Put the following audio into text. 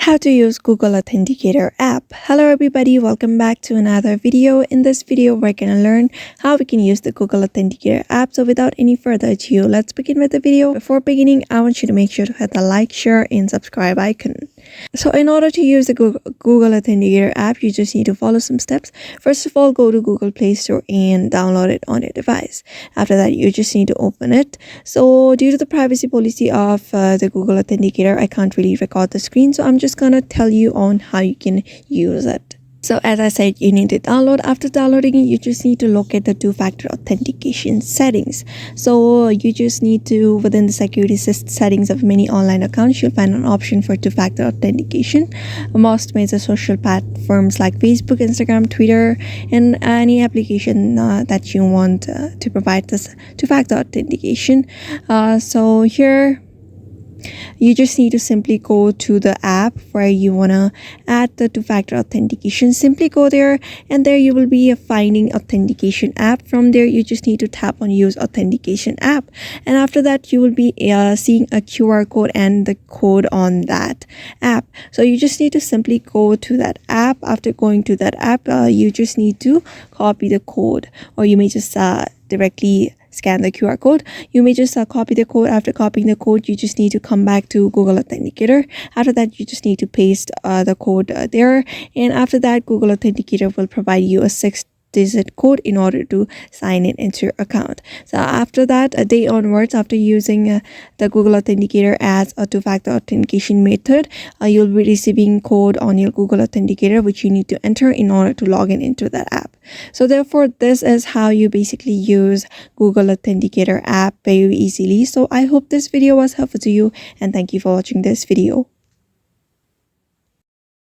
How to use Google Authenticator app. Hello everybody, welcome back to another video. In this video, we're gonna learn how we can use the Google Authenticator app. So without any further ado, let's begin with the video. Before beginning, I want you to make sure to hit the like, share, and subscribe icon. So in order to use the Google Authenticator app, you just need to follow some steps. First of all, go to Google Play Store and download it on your device. After that, you just need to open it. So due to the privacy policy of the Google Authenticator, I can't really record the screen. So I'm just gonna tell you on how you can use it. So as I said, you need to download. After downloading it, you just need to look at the two-factor authentication settings. So you just need to, within the security settings of many online accounts, you'll find an option for two-factor authentication. Most major social platforms like Facebook, Instagram, Twitter, and any application that you want to provide this two-factor authentication. So here, you just need to simply go to the app where you want to add the two-factor authentication. Simply go there, and there you will be finding authentication app. From there, you just need to tap on use authentication app, and after that you will be seeing a QR code and the code on that app. So you just need to simply go to that app. After going to that app, you just need to copy the code, or you may just directly scan the QR code. You may just copy the code. After copying the code, you just need to come back to Google Authenticator. After that, you just need to paste the code there, and after that, Google Authenticator will provide you a 6-digit code in order to sign in into your account. So after that, a day onwards, after using the Google Authenticator as a two-factor authentication method, you'll be receiving code on your Google Authenticator, which you need to enter in order to log in into that app. So therefore, this is how you basically use Google Authenticator app very easily. So I hope this video was helpful to you, and thank you for watching this video.